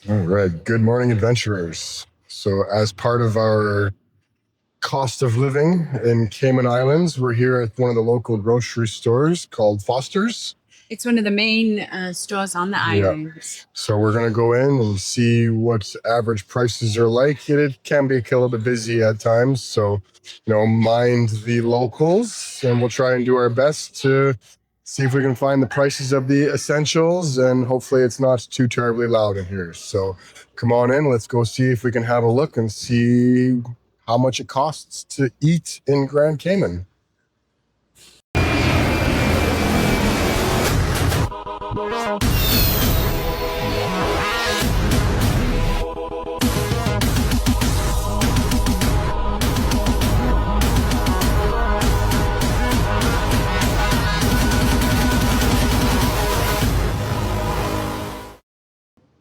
All right. Good morning, adventurers. So, as part of our cost of living in Cayman Islands, we're here at one of the local grocery stores called Foster's. It's one of the main stores on the island. So, we're going to go in and see what average prices are like. It can be a little bit busy at times. So, mind the locals, and we'll try and do our best to see if we can find the prices of the essentials, and hopefully it's not too terribly loud in here. So come on in, let's go see if we can have a look and see how much it costs to eat in Grand Cayman.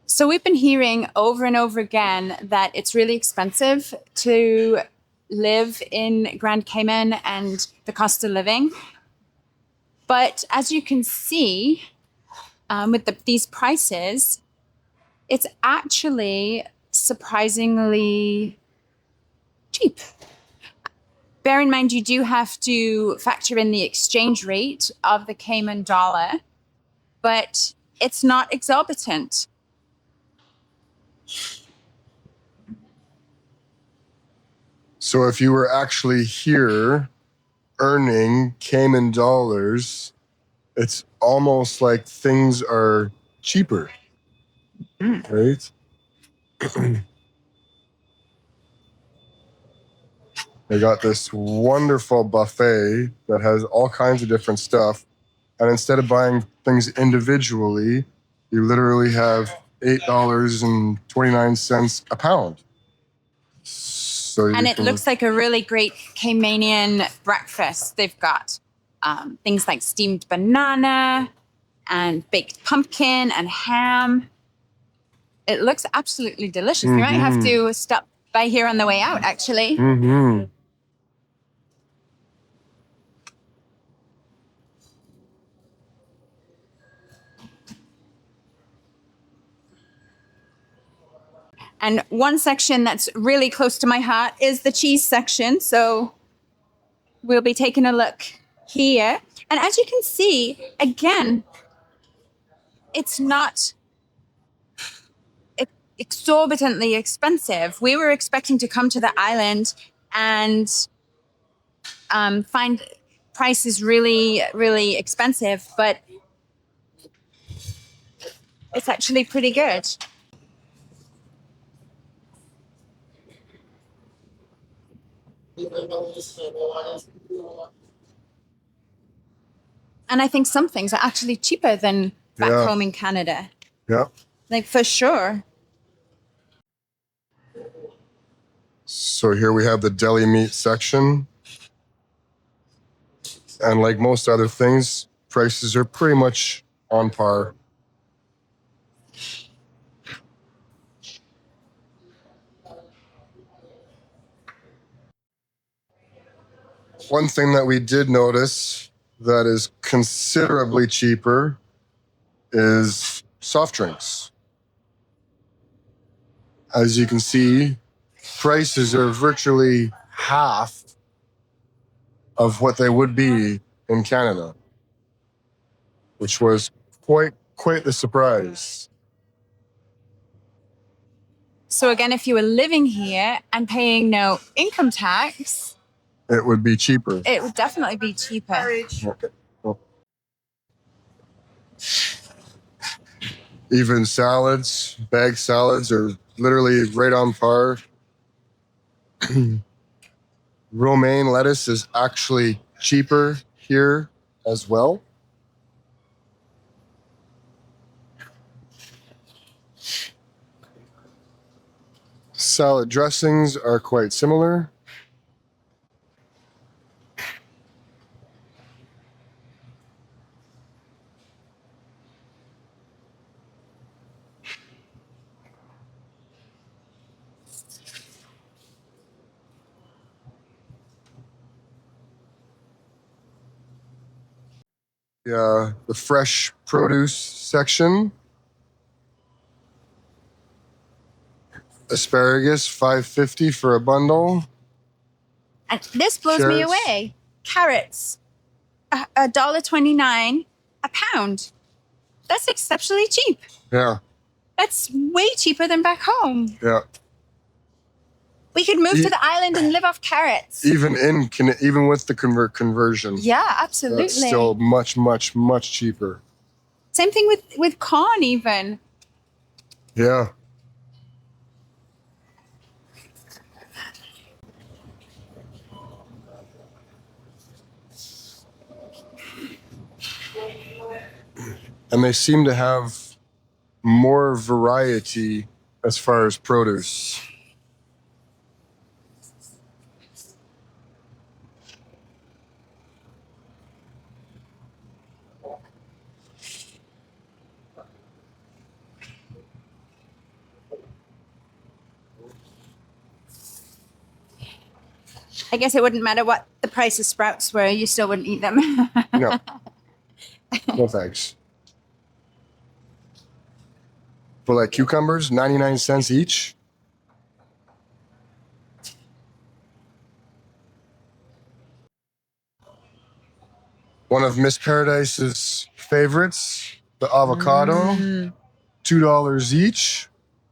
So we've been hearing over and over again that it's really expensive to live in Grand Cayman and the cost of living. But as you can see, with these prices, it's actually surprisingly cheap. Bear in mind, you do have to factor in the exchange rate of the Cayman dollar, but it's not exorbitant. So if you were actually here earning Cayman dollars, it's almost like things are cheaper, right? They got this wonderful buffet that has all kinds of different stuff. And instead of buying things individually, you literally have $8.29 a pound. And it looks like a really great Caymanian breakfast. They've got things like steamed banana and baked pumpkin and ham. It looks absolutely delicious. We might have to stop by here on the way out, actually. And one section that's really close to my heart is the cheese section. So we'll be taking a look here. And as you can see, again, it's not exorbitantly expensive. We were expecting to come to the island and find prices really, really expensive, but it's actually pretty good. And I think some things are actually cheaper than back home in Canada. Yeah. Like, for sure. So here we have the deli meat section. And like most other things, prices are pretty much on par. One thing that we did notice that is considerably cheaper is soft drinks. As you can see, prices are virtually half of what they would be in Canada, which was quite the surprise. So again, if you were living here and paying no income tax, it would be cheaper. It would definitely be cheaper. Okay. Well, even salads, bag salads are literally right on par. Romaine lettuce is actually cheaper here as well. Salad dressings are quite similar. The fresh produce section Asparagus, $5.50 for a bundle. And this blows me Carrots. away. Carrots, $1.29 a pound. That's exceptionally cheap. Yeah, That's way cheaper than back home. yeah. We could move to the island and live off carrots. Even with the conversion. Yeah, absolutely. That's still much, much, much cheaper. Same thing with corn even. Yeah. And they seem to have more variety as far as produce. I guess it wouldn't matter what the price of sprouts were, you still wouldn't eat them. No. No thanks. For like cucumbers, 99 cents each. One of Miss Paradise's favorites, the avocado, $2 each.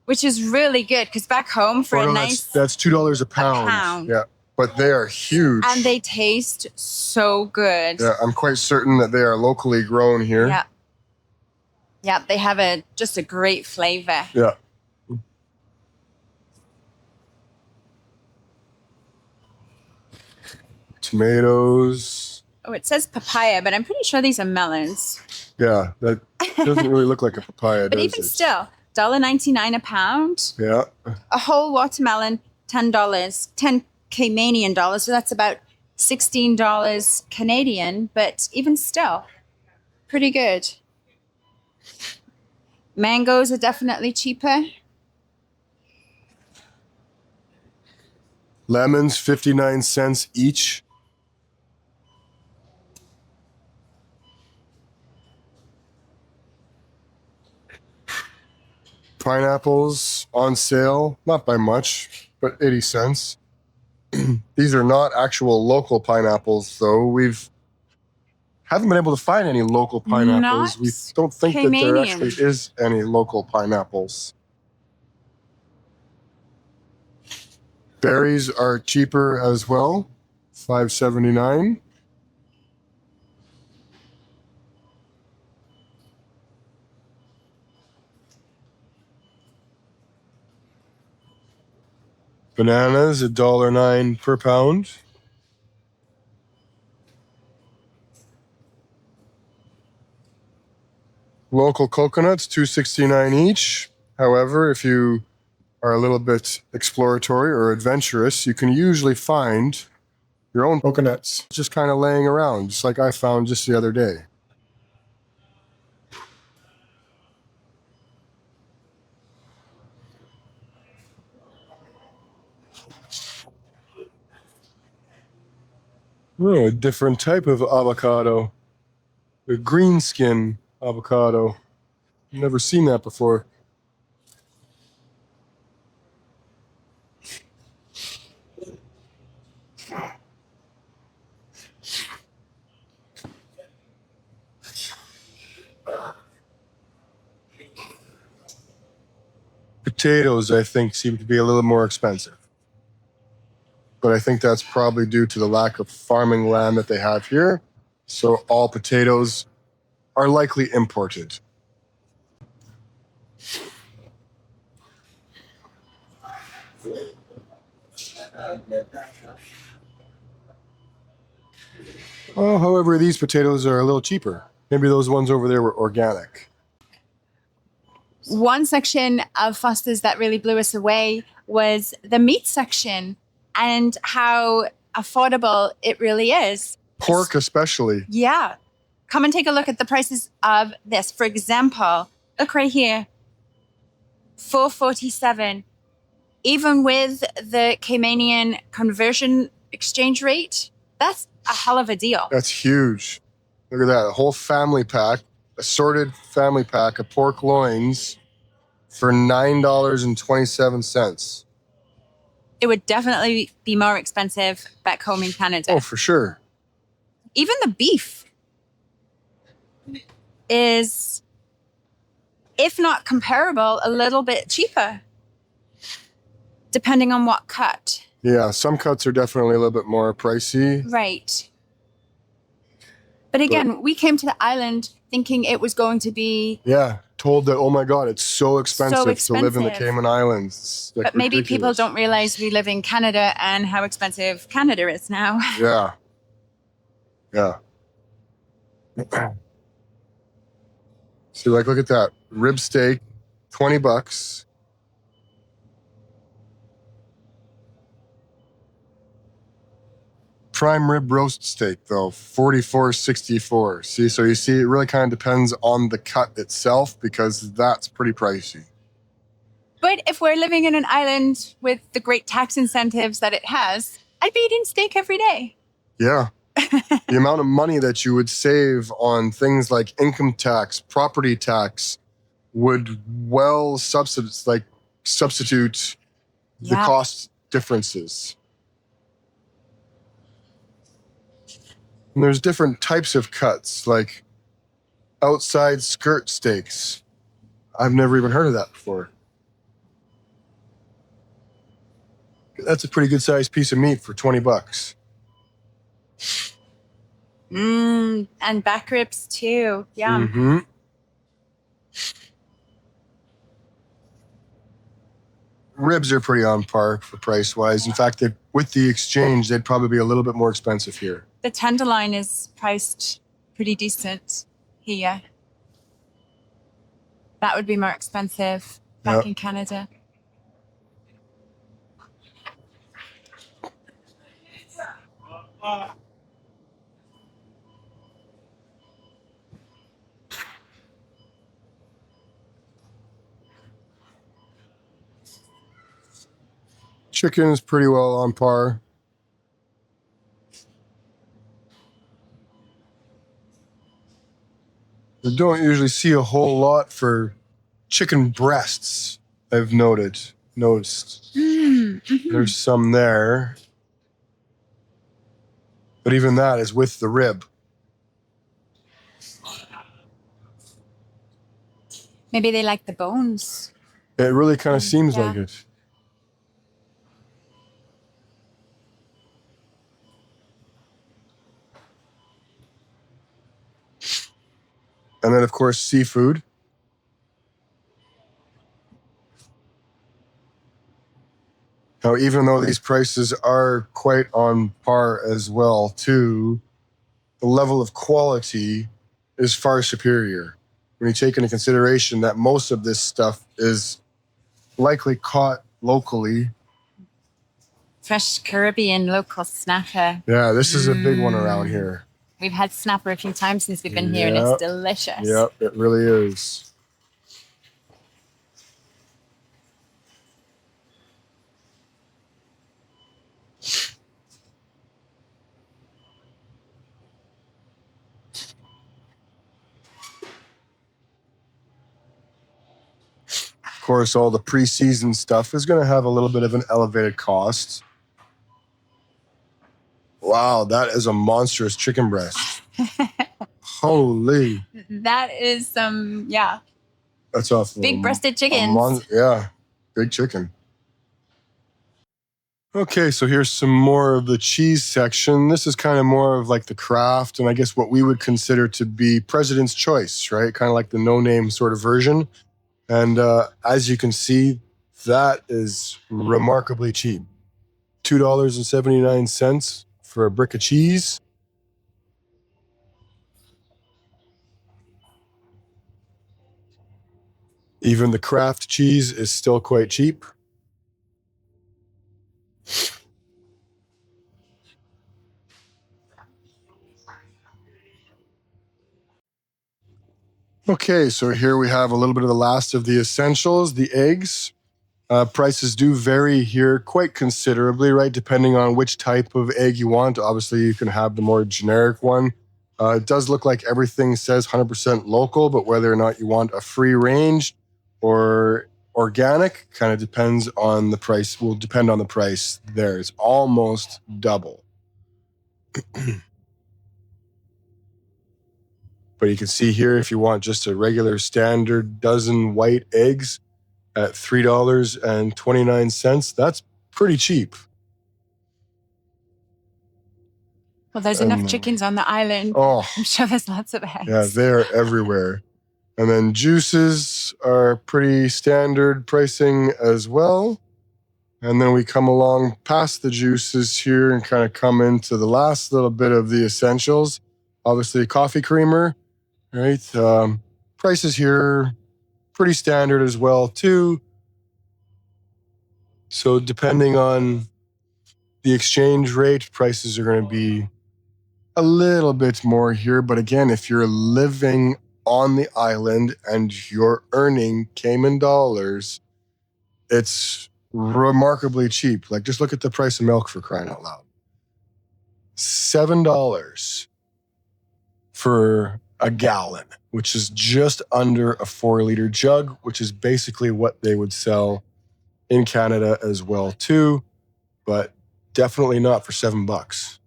Which is really good because back home for Oh, a no, nice... that's $2 a pound. pound. Yeah, but they are huge. And they taste so good. Yeah, I'm quite certain that they are locally grown here. Yeah. Yeah, they have just a great flavor. Yeah. Tomatoes. Oh, it says papaya, but I'm pretty sure these are melons. Yeah, that doesn't really look like a papaya, But does even it? still, $1.99 a pound. Yeah. A whole watermelon, $10, 10 Caymanian dollars. So that's about $16 Canadian. But even still, pretty good. Mangoes are definitely cheaper. Lemons, 59 cents each. Pineapples on sale, not by much, but 80 cents. These are not actual local pineapples, though. Haven't been able to find any local pineapples. Not We don't think that there Caymanian. actually is any local pineapples. Berries are cheaper as well, $5.79. Bananas, $1.09 per pound. Local coconuts, $2.69 each. However, if you are a little bit exploratory or adventurous, you can usually find your own coconuts just kind of laying around, just like I found just the other day. Oh, a different type of avocado. The green skin avocado. Never seen that before. Potatoes, I think, seem to be a little more expensive. But I think that's probably due to the lack of farming land that they have here. So all potatoes are likely imported. Oh, however, these potatoes are a little cheaper. Maybe those ones over there were organic. One section of Foster's that really blew us away was the meat section and how affordable it really is. Pork especially. Yeah. Come and take a look at the prices of this. For example, look right here. $4.47. Even with the Caymanian conversion exchange rate, that's a hell of a deal. That's huge. Look at that. A whole family pack, assorted family pack of pork loins for $9.27. It would definitely be more expensive back home in Canada. Oh, for sure. Even the beef is, if not comparable, a little bit cheaper, depending on what cut. Yeah, some cuts are definitely a little bit more pricey. Right. But again, we came to the island thinking it was going to be... Yeah, told that, oh my God, it's so expensive to live in the expensive. Cayman Islands. Like, But maybe people ridiculous. don't realize we live in Canada and how expensive Canada is now. Yeah. Yeah. So, like, look at that. Rib steak, $20. Prime rib roast steak, though, $44.64. See, so you see, it really kind of depends on the cut itself because that's pretty pricey. But if we're living in an island with the great tax incentives that it has, I'd be eating steak every day. Yeah. The amount of money that you would save on things like income tax, property tax would well substitute the cost differences. And there's different types of cuts, like outside skirt steaks. I've never even heard of that before. That's a pretty good sized piece of meat for $20. And back ribs too. Yum. Mm-hmm. Ribs are pretty on par for price wise. In fact, with the exchange, they'd probably be a little bit more expensive here. The tenderloin is priced pretty decent here. That would be more expensive back in Canada. Chicken is pretty well on par. You don't usually see a whole lot for chicken breasts, I've noticed. Mm-hmm. There's some there. But even that is with the rib. Maybe they like the bones. It really kind of seems like it. And then, of course, seafood. Now, even though these prices are quite on par as well, too, the level of quality is far superior. When you take into consideration that most of this stuff is likely caught locally. Fresh Caribbean local snapper. Yeah, this is a big one around here. We've had snapper a few times since we've been here, and it's delicious. Yep, it really is. Of course, all the pre-seasoned stuff is going to have a little bit of an elevated cost. Wow, that is a monstrous chicken breast. Holy. That is some, That's awful. Big-breasted chickens. Big chicken. Okay, so here's some more of the cheese section. This is kind of more of like the craft and I guess what we would consider to be President's Choice, right? Kind of like the no-name sort of version. And as you can see, that is remarkably cheap. $2.79 for a brick of cheese. Even the craft cheese is still quite cheap. Okay, so here we have a little bit of the last of the essentials, the eggs. Prices do vary here quite considerably, right? Depending on which type of egg you want. Obviously, you can have the more generic one. It does look like everything says 100% local, but whether or not you want a free range or Organic kind of depends on the price, will depend on the price there. It's almost double. But you can see here, if you want just a regular standard dozen white eggs at $3.29, that's pretty cheap. Well, there's enough chickens on the island. Oh, I'm sure there's lots of eggs. yeah, they're everywhere. And then juices are pretty standard pricing as well. And then we come along past the juices here and kind of come into the last little bit of the essentials. Obviously, coffee creamer, right? Prices here pretty standard as well too. So depending on the exchange rate, prices are going to be a little bit more here. But again, if you're living on the island and you're earning Cayman dollars, it's remarkably cheap. Like, just look at the price of milk, for crying out loud. $7 for a gallon, which is just under a 4-liter jug, which is basically what they would sell in Canada as well too, but definitely not for $7.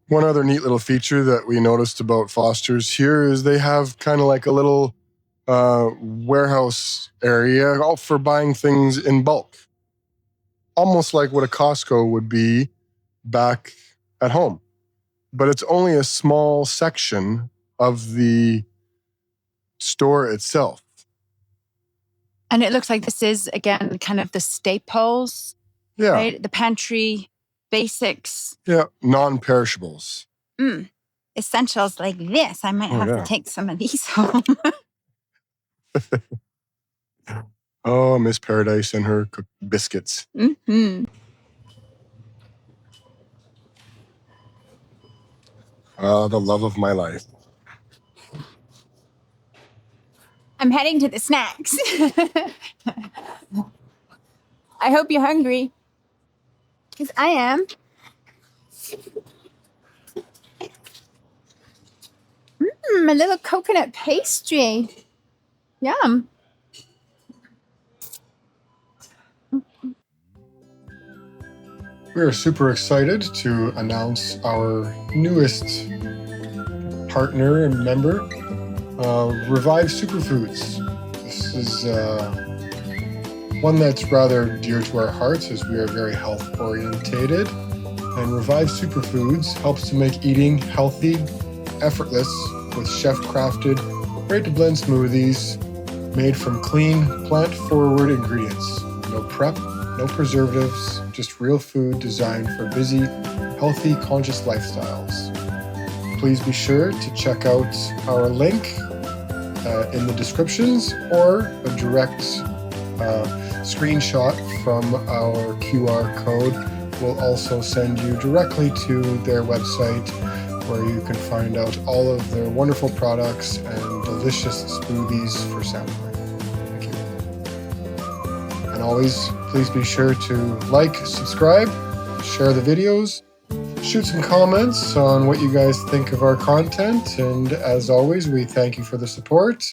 One other neat little feature that we noticed about Foster's here is they have kind of like a little warehouse area all for buying things in bulk. Almost like what a Costco would be back at home. But it's only a small section of the store itself. And it looks like this is, again, kind of the staples, Yeah. right? The pantry basics. Yeah, non-perishables. Essentials like this. I might have to take some of these home. Oh, Miss Paradise and her cooked biscuits. Mm-hmm. The love of my life. I'm heading to the snacks. I hope you're hungry. Because I am. A little coconut pastry. Yum. We are super excited to announce our newest partner and member, Revive Superfoods. This is one that's rather dear to our hearts, as we are very health orientated. And Revive Superfoods helps to make eating healthy, effortless, with chef-crafted, ready-to-blend smoothies made from clean, plant-forward ingredients. No prep, no preservatives, just real food designed for busy, healthy, conscious lifestyles. Please be sure to check out our link in the descriptions, or a direct screenshot from our QR code will also send you directly to their website, where you can find out all of their wonderful products and delicious smoothies for sampling. Thank you. And always, please be sure to like, subscribe, share the videos, shoot some comments on what you guys think of our content. And as always, we thank you for the support.